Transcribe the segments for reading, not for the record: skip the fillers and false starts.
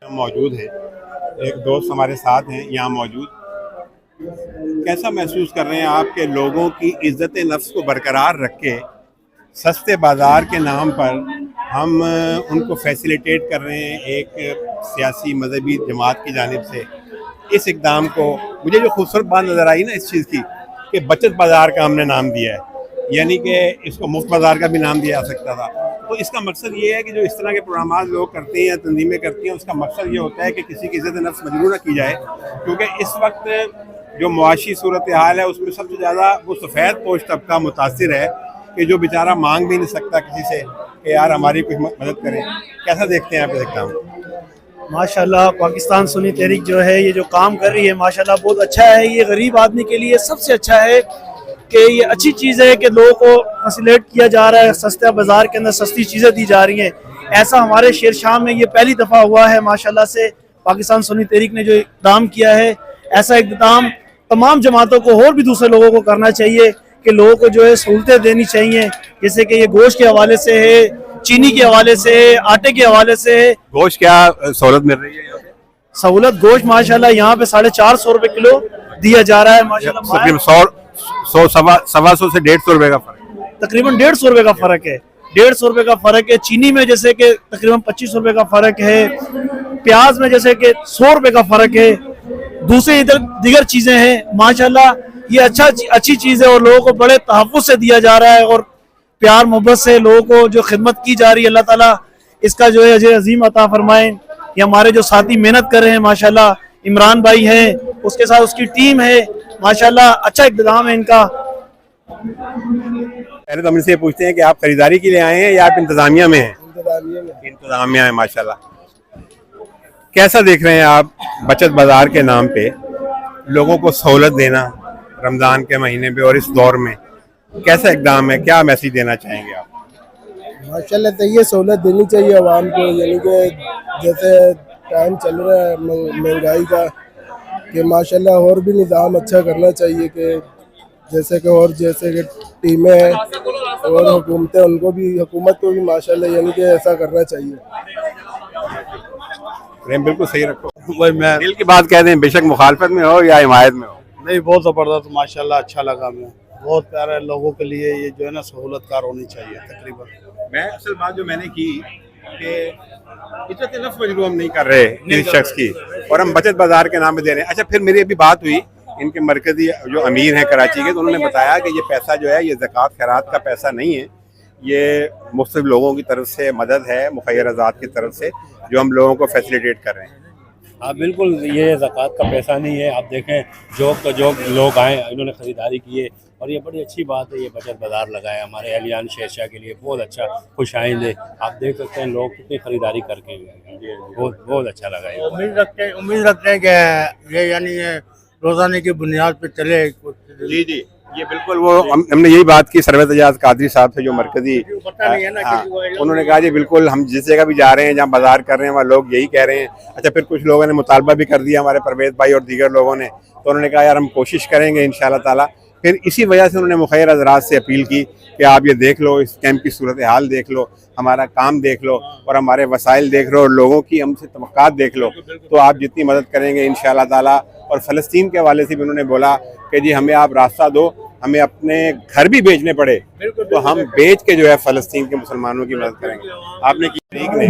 हम मौजूद हैं, एक दोस्त हमारे साथ हैं यहाँ मौजूद। कैसा महसूस कर रहे हैं आप कि लोगों की इज्जत नफ्स को बरकरार रख के सस्ते बाज़ार के नाम पर हम उनको फैसिलिटेट कर रहे हैं एक सियासी मजहबी जमात की जानिब से। इस इक़दाम को मुझे जो खूबसूरत बात नज़र आई ना इस चीज़ की कि बचत बाज़ार का हमने नाम दिया है, यानी कि इसको मुफ्त बाज़ार का भी नाम दिया जा सकता था। तो इसका मकसद ये है कि जो इस तरह के प्रोग्राम लोग करते हैं या तंजीमें करती हैं, उसका मकसद ये होता है कि किसी की इज़्ज़त नफ्स मजरूह न की जाए, क्योंकि इस वक्त जो मुआशी सूरत हाल है उसमें सबसे ज़्यादा वो सफ़ेद पोश तबका मुतासिर है कि जो बेचारा मांग भी नहीं सकता किसी से कि यार हमारी कुछ मदद करें। कैसा देखते हैं आप इस काम? माशाल्लाह पाकिस्तान सुन्नी तहरीक जो है ये जो काम कर रही है माशाल्लाह बहुत अच्छा है। ये गरीब आदमी के लिए सबसे अच्छा है कि ये अच्छी चीज़ है कि लोगों को फैसिलेट किया जा रहा है, सस्ता बाज़ार के अंदर सस्ती चीज़ें दी जा रही हैं। ऐसा हमारे शेर शाह में ये पहली दफ़ा हुआ है माशाल्लाह से। पाकिस्तान सुन्नी तहरीक ने जो इक़दाम किया है, ऐसा इक़दाम तमाम जमातों को और भी दूसरे लोगों को करना चाहिए कि लोगों को जो है सहूलतें देनी चाहिए, जैसे कि ये गोश्त के हवाले से है, चीनी के हवाले से है, आटे के हवाले से है। गोश्त क्या सहूलत मिल रही है? सहूलत गोश्त माशाल्लाह यहाँ पे 450 रुपए किलो दिया जा रहा है माशाल्लाह। 100 से 150 रुपए का फर्क, तकरीबन 150 रुपए का फर्क है। 150 रुपए का फर्क है। चीनी में जैसे कि तकरीबन 25 रुपए का फर्क है। प्याज में जैसे कि 100 रुपए का फर्क है। दूसरे इधर दीगर चीजें हैं माशाल्लाह। ये अच्छी चीज है और लोगों को बड़े तहफ़्फ़ुज़ से दिया जा रहा है और प्यार मोहब्बत से लोगों को जो खिदमत की जा रही है, अल्लाह ताला इसका जो है अजर अजीम अता फरमाए। ये हमारे जो साथी मेहनत कर रहे हैं माशाल्लाह, इमरान भाई हैं, उसके साथ उसकी टीम है माशाल्लाह, अच्छा इक़दाम है इनका। पहले तो हम इनसे पूछते हैं कि आप खरीदारी के लिए आए हैं या आप इंतजामिया में हैं? इंतजामिया है माशाल्लाह। कैसा देख रहे हैं आप बचत बाजार के नाम पे लोगों को सहूलत देना रमजान के महीने पे और इस दौर में कैसा इक़दाम है? क्या मैसेज देना चाहेंगे आप? माशाल्लाह तो ये सहूलत देनी चाहिए आवाम को, यानी कि जैसे टाइम चल रहा है महंगाई का, कि माशाल्लाह और भी निज़ाम अच्छा करना चाहिए कि जैसे कि टीमें हैं और हुकूमतें, उनको भी हुकूमत को भी माशाल्लाह यानी कि ऐसा करना चाहिए। बिल्कुल सही रखो, वही मैं दिल की बात कह दें, बेशक मुखालफत में हो या हिमायत में हो। नहीं, बहुत ज़बरदस्त माशाल्लाह, अच्छा लगा हमें। बहुत प्यारा लोगों के लिए ये जो है ना सहूलतकार होनी चाहिए तकरीबन। मैं असल बात जो मैंने की कि इज्जत नफ्स मजरूह हम नहीं कर रहे किसी शख्स की और हम बचत बाजार के नाम पे दे रहे हैं। अच्छा, फिर मेरी अभी बात हुई इनके मरकजी जो अमीर हैं कराची के, तो उन्होंने बताया कि ये पैसा जो है ये ज़कात खैरात का पैसा नहीं है, ये मुख्तलिफ लोगों की तरफ से मदद है, मुखय्यर आज़ाद की तरफ से जो हम लोगों को फैसिलिटेट कर रहे हैं। हाँ बिल्कुल, ये ज़कात का पैसा नहीं है। आप देखें जो लोग आए इन्होंने ख़रीदारी की है और ये बड़ी अच्छी बात है। ये बचत बाज़ार लगाए हमारे अहलियान शेरशाह के लिए बहुत अच्छा खुश आइंदे। आप देख सकते हैं लोग कितनी ख़रीदारी करके बहुत अच्छा लगा है। उम्मीद रखते हैं कि ये यानी रोज़ाने की बुनियाद पर चले। जी जी, ये बिल्कुल वो हमने यही बात की सरवत एजाज कादरी साहब से जो मरकजी, उन्होंने कहा जी बिल्कुल हम जिस जगह भी जा रहे हैं जहाँ बाजार कर रहे हैं वहाँ लोग यही कह रहे हैं। अच्छा, फिर कुछ लोगों ने मुतालबा भी कर दिया, हमारे परवेज़ भाई और दीगर लोगों ने, तो उन्होंने कहा यार हम कोशिश करेंगे इंशाअल्लाह ताला। फिर इसी वजह से उन्होंने मुखय्यर हज़रात से अपील की कि आप ये देख लो, इस कैंप की सूरत हाल देख लो, हमारा काम देख लो और हमारे वसाइल देख लो और लोगों की हमसे तवक्कात देख लो, तो आप जितनी मदद करेंगे इंशाअल्लाह ताला। और फ़लस्तीन के हवाले से भी उन्होंने बोला कि जी हमें आप रास्ता दो, हमें अपने घर भी बेचने पड़े तो हम बेच के जो है फ़लस्तीन के मुसलमानों की मदद करेंगे। आपने की तहरीक ने,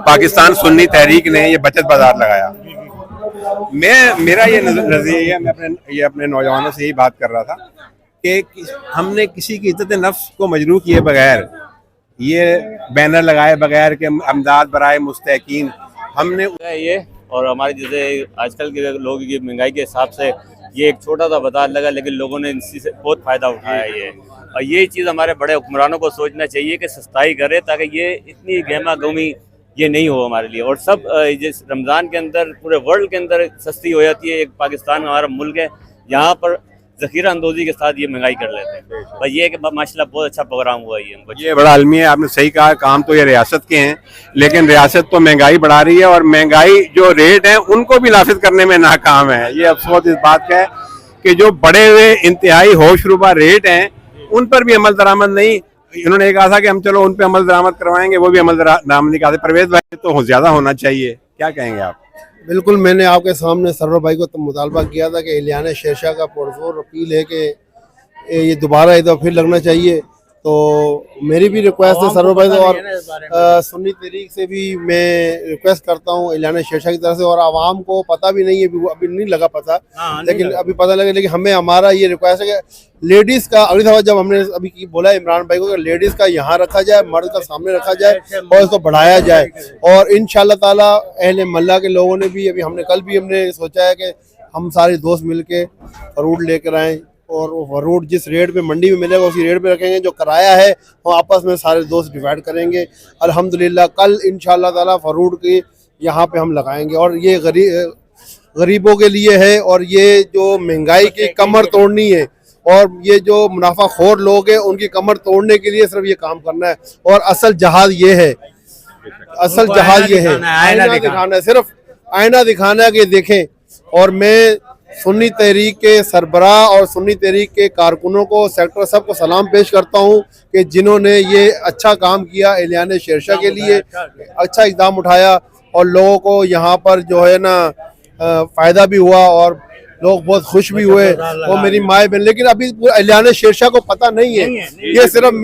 पाकिस्तान सुन्नी तहरीक ने ये बचत बाजार लगाया। मेरा ये नज़रिया, मैं अपने नौजवानों से यही बात कर रहा था कि हमने किसी की इज्जत नफ्स को मजरूह किए बगैर, ये बैनर लगाए बगैर के अमदाद बराए मुस्तहकीन हमने ये, और हमारे जैसे आजकल के लोग की महंगाई के हिसाब से ये एक छोटा सा बाजार लगा, लेकिन लोगों ने इसी से बहुत फ़ायदा उठाया है ये। और यही चीज़ हमारे बड़े हुक्मरानों को सोचना चाहिए कि सस्ताई करे, ताकि ये इतनी गहमा गहमी ये नहीं हो हमारे लिए। और सब जिस रमज़ान के अंदर पूरे वर्ल्ड के अंदर सस्ती हो जाती है। एक पाकिस्तान हमारा मुल्क है, यहाँ पर ज़ख़ीरा अंदोज़ी के साथ ये महंगाई कर लेते हैं। और ये कि माशाल्लाह बहुत अच्छा प्रोग्राम हुआ ये बड़ा आलमी है। आपने सही कहा, काम तो ये रियासत के हैं, लेकिन रियासत तो महंगाई बढ़ा रही है और महंगाई जो रेट है उनको भी नाफिज करने में नाकाम है। ये अफसोस इस बात का है कि जो बड़े हुए इंतहाई होशरुबा रेट हैं उन पर भी अमल दरामद नहीं। इन्होंने कहा था कि हम चलो उन पर अमल दरामद करवाएंगे, वो भी अमल दरामद नहीं करते। परवेज़ भाई तो ज़्यादा होना चाहिए। क्या कहेंगे आप? बिल्कुल, मैंने आपके सामने सरवर भाई को तो मुतालबा किया था कि इलियाना शेरशाह का पुरजोर अपील है कि ये दोबारा एक दफ़ा फिर लगना चाहिए। तो मेरी भी रिक्वेस्ट है सरवर भाई से, और सुन्नी तहरीक से भी मैं रिक्वेस्ट करता हूँ इलियाना शेरशाह की तरफ से, और आवाम को पता भी नहीं है, अभी नहीं लगा पता, लेकिन अभी पता लगे। लेकिन हमें हमारा ये रिक्वेस्ट है कि लेडीज़ का अगली दफ़ा जब हमने अभी बोला इमरान भाई को कि लेडीज़ का यहाँ रखा जाए, मर्द का सामने रखा जाए और इसको बढ़ाया जाए। और इंशाल्लाह ताला अहले मल्ला के लोगों ने भी अभी कल भी हमने सोचा है कि हम सारे दोस्त मिल के फ्रूट लेकर आएँ, और वो फ्रूट जिस रेट पे मंडी में मिलेगा उसी रेट पे रखेंगे। जो किराया है वो आपस में सारे दोस्त डिवाइड करेंगे। अल्हम्दुलिल्लाह कल इंशाल्लाह ताला फ्रूट की यहाँ पे हम लगाएंगे, और ये गरीबों के लिए है, और ये जो महंगाई की कमर तोड़नी है, और ये जो मुनाफाखोर लोग हैं उनकी कमर तोड़ने के लिए सिर्फ ये काम करना है। और असल जहाज ये है, असल जहाज ये है, आईना दिखाना है, सिर्फ आईना दिखाना है कि देखें। और मैं सुन्नी तहरीक के सरबराह और सुन्नी तहरीक के कारकुनों को, सेक्टर सबको सलाम पेश करता हूँ कि जिन्होंने ये अच्छा काम किया, इलियाना शेरशाह के लिए अच्छा इक़दाम उठाया, और लोगों को यहाँ पर जो है ना फ़ायदा भी हुआ और लोग बहुत खुश भी हुए, वो मेरी माए बहन। लेकिन अभी इलियाना शेरशाह को पता नहीं है। ये सिर्फ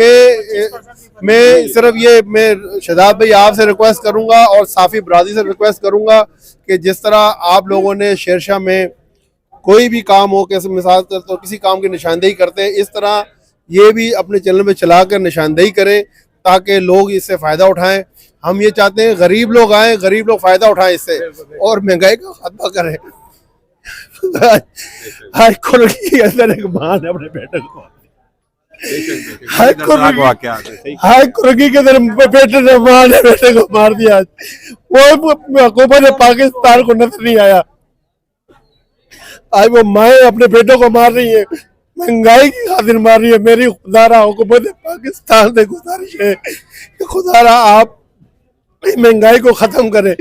मैं शहजाद भाई आपसे रिक्वेस्ट करूँगा और साफ़ी बरादरी से रिक्वेस्ट करूँगा कि जिस तरह आप लोगों ने शेरशाह में कोई भी काम हो, कैसे मिसाल तो किसी काम की निशानदेही करते हैं, इस तरह ये भी अपने चैनल में चलाकर निशानदेही करें ताकि लोग इससे फ़ायदा उठाएं। हम ये चाहते हैं गरीब लोग आएँ, गरीब लोग फ़ायदा उठाएं इससे, और महंगाई का खात्मा करें। हर कुर्की के अंदर एक मां ने अपने बेटे को, हर कुर्की के अंदर बेटे ने मां ने बेटे को मार दिया। वो हुकूमत पाकिस्तान को नजर नहीं आया। आज वो माएँ अपने बेटों को मार रही है, महंगाई की खातिर मार रही है। मेरी खुदारा हुकूमत पाकिस्तान से गुजारिश है कि खुदारा आप महंगाई को ख़त्म करें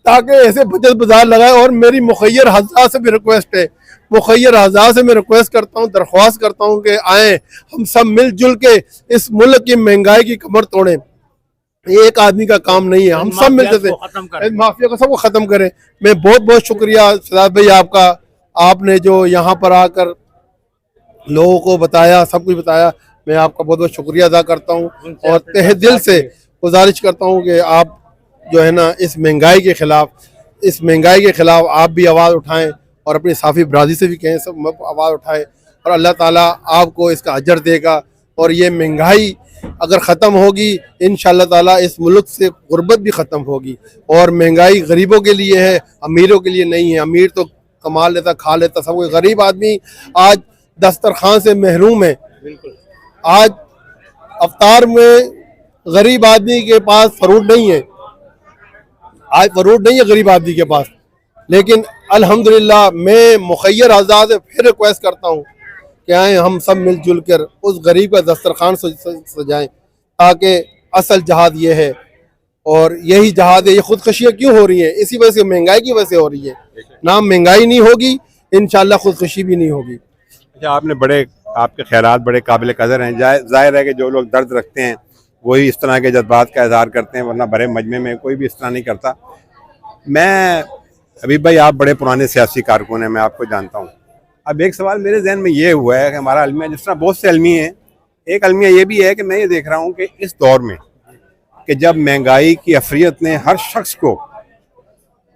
ताकि ऐसे बचत बाजार लगाए। और मेरी मुखैर हज़ार से भी रिक्वेस्ट है, मुखैर हज़ार से मैं रिक्वेस्ट करता हूँ, दरख्वास्त करता हूँ कि आएँ हम सब मिलजुल के इस मुल्क की महंगाई की कमर तोड़ें। ये एक आदमी का काम नहीं है, हम सब मिलकर माफिया को सबको ख़त्म करें। मैं बहुत बहुत शुक्रिया शहजाद भाई आपका, आपने जो यहाँ पर आकर लोगों को बताया, सब कुछ बताया, मैं आपका बहुत बहुत शुक्रिया अदा करता हूँ। और तहे दिल से गुजारिश करता हूँ कि आप जो है ना इस महंगाई के ख़िलाफ़ आप भी आवाज़ उठाएं, और अपनी साफ़ी बरादरी से भी कहें, सब आवाज़ उठाएं, और अल्लाह ताला आपको इसका अजर देगा। और ये महंगाई अगर ख़त्म होगी इंशाअल्लाह ताला इस मुल्क से गुर्बत भी ख़त्म होगी। और महंगाई गरीबों के लिए है, अमीरों के लिए नहीं है। अमीर तो कमा लेता, खा लेता, सब कोई। गरीब आदमी आज दस्तरखान से महरूम है। आज अफ्तार में गरीब आदमी के पास फ्रूट नहीं है, आज फ्रूट नहीं है गरीब आदमी के पास। लेकिन अल्हम्दुलिल्लाह मैं मुखैर आज़ाद से फिर रिक्वेस्ट करता हूँ कि आए हम सब मिलजुल कर उस गरीब का दस्तरखान सजाएं, ताकि असल जहाद ये है। और यही जहाद है। ये खुदकशियाँ क्यों हो रही हैं? इसी वजह से, महंगाई की वजह से हो रही है। ना महंगाई नहीं होगी इंशाल्लाह खुदकशी भी नहीं होगी। अच्छा, आपके ख्यालात बड़े काबिल कदर हैं। जाहिर है कि जो लोग दर्द रखते हैं वही इस तरह के जज्बात का इजहार करते हैं, वरना बड़े मजमे में कोई भी इस तरह नहीं करता। मैं हबीब भाई, आप बड़े पुराने सियासी कारकुन हैं, मैं आपको जानता हूँ। अब एक सवाल मेरे जहन में ये हुआ है कि हमारा अलमिया, जिस तरह बहुत से अलमी हैं, एक अलमिया ये भी है कि मैं ये देख रहा हूँ कि इस दौर में कि जब महंगाई की अफरियत ने हर शख्स को,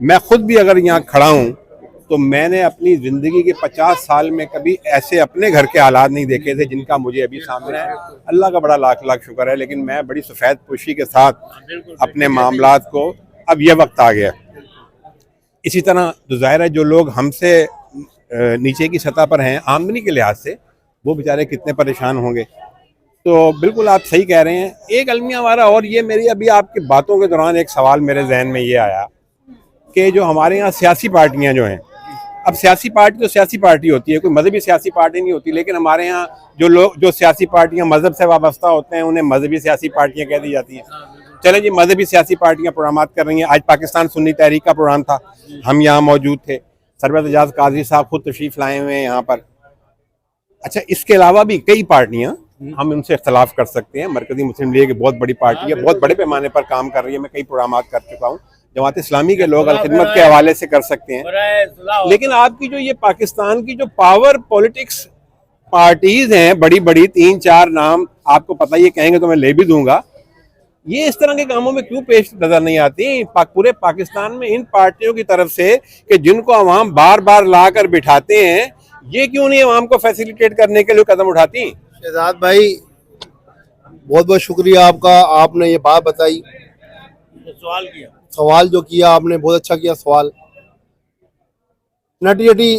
मैं खुद भी अगर यहाँ खड़ा हूँ तो मैंने अपनी ज़िंदगी के 50 साल में कभी ऐसे अपने घर के हालात नहीं देखे थे जिनका मुझे अभी सामने है। अल्लाह का बड़ा लाख लाख शुक्र है। लेकिन मैं बड़ी सफ़ेद पोशी के साथ अपने मामलात को, अब यह वक्त आ गया। इसी तरह तो ज़ाहिर है जो लोग हमसे नीचे की सतह पर हैं आमदनी के लिहाज से, वो बेचारे कितने परेशान होंगे। तो बिल्कुल आप सही कह रहे हैं। एक अलमिया हमारा, और ये मेरी अभी आपकी बातों के दौरान एक सवाल मेरे जहन में ये आया कि जो हमारे यहाँ सियासी पार्टियाँ जो हैं, अब सियासी पार्टी तो सियासी पार्टी होती है, कोई मजहबी सियासी पार्टी नहीं होती। लेकिन हमारे यहाँ जो सियासी पार्टियाँ मजहब से वाबस्ता होते हैं उन्हें मजहबी सियासी पार्टियाँ कह दी जाती हैं। चलें जी, मजहबी सियासी पार्टियाँ प्रोग्राम कर रही हैं। आज पाकिस्तान सुन्नी तहरीक का प्रोग्राम था, हम यहाँ मौजूद थे। सरवत एजाज कादरी साहब खुद तशरीफ लाए हुए हैं यहाँ पर। अच्छा, इसके अलावा भी कई पार्टियाँ, हम उनसे इख्तलाफ कर सकते हैं। मरकजी मुस्लिम लीग बहुत बड़ी पार्टी है, बहुत बड़े पैमाने पर काम कर रही है, मैं कई प्रोग्राम कर चुका हूँ। जमात इस्लामी के लोग अलखिदमत के हवाले से कर सकते हैं। लेकिन आपकी जो ये पाकिस्तान की जो पावर पॉलिटिक्स पार्टीज हैं, बड़ी बड़ी 3-4 नाम आपको पता ही है, कहेंगे तो मैं ले भी दूंगा, ये इस तरह के कामों में क्यों पेश नजर नहीं आती पूरे पाकिस्तान में इन पार्टियों की तरफ से कि जिनको अवाम बार बार ला कर बिठाते हैं, ये क्यों नहीं अवाम को फैसिलिटेट करने के लिए कदम उठाती? शहजाद भाई बहुत बहुत शुक्रिया आपका, आपने ये बात बताई, सवाल जो किया आपने बहुत अच्छा किया सवाल। नटी हटी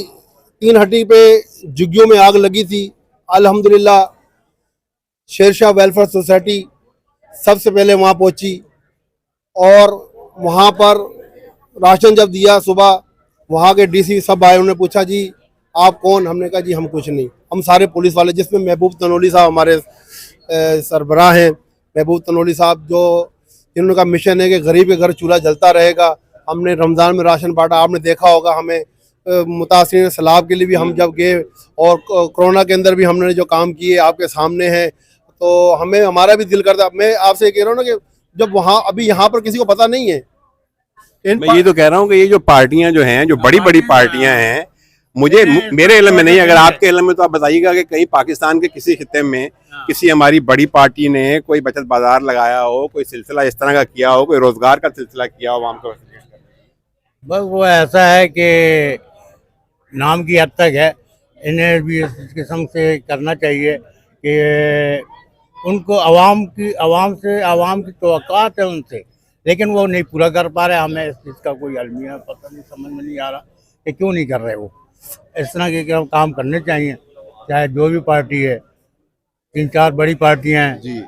3 हटी पे झुग्गियों में आग लगी थी, अल्हम्दुलिल्लाह शेरशाह वेलफेयर सोसाइटी सबसे पहले वहाँ पहुँची और वहाँ पर राशन जब दिया सुबह, वहाँ के डीसी सब आए, उन्होंने पूछा जी आप कौन? हमने कहा जी हम कुछ नहीं, हम सारे पुलिस वाले, जिसमें महबूब तनोली साहब हमारे सरबराह हैं, महबूब तनोली साहब जो जिन्होंने का मिशन है कि गरीब के घर चूल्हा जलता रहेगा। हमने रमज़ान में राशन बांटा, आपने देखा होगा, हमें मुतासिरीन सैलाब के लिए भी हम जब गए और कोरोना के अंदर भी हमने जो काम किए आपके सामने हैं, तो हमें हमारा भी दिल करता। मैं आपसे कह रहा हूँ ना कि जब वहाँ अभी यहाँ पर किसी को पता नहीं है, मैं ये तो कह रहा हूँ कि ये जो पार्टियां जो हैं, जो बड़ी बड़ी पार्टियां हैं, मुझे मेरे इल्म में नहीं, अगर आपके इल्म में तो आप बताइएगा कि कहीं पाकिस्तान के किसी खित्ते में किसी हमारी बड़ी पार्टी ने कोई बचत बाजार लगाया हो, कोई सिलसिला इस तरह का किया हो, कोई रोजगार का सिलसिला किया हो आवाम को? बस वो ऐसा है कि नाम की हद तक है, इन्हें भी इस किस्म से करना चाहिए कि उनको आवाम की तवक्कात है उनसे, लेकिन वो नहीं पूरा कर पा रहे। हमें इस चीज़ का कोई अलमिया पता नहीं, समझ में नहीं आ रहा कि क्यों नहीं कर रहे वो। इस तरह के काम करने चाहिए, चाहे जो भी पार्टी है, 3-4 बड़ी पार्टियां हैं जी,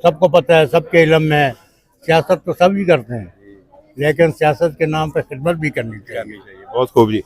सबको पता है, सबके इल्म में है, सियासत तो सब ही करते हैं, लेकिन सियासत के नाम पर खिदमत भी करनी चाहिए। बहुत खूब जी।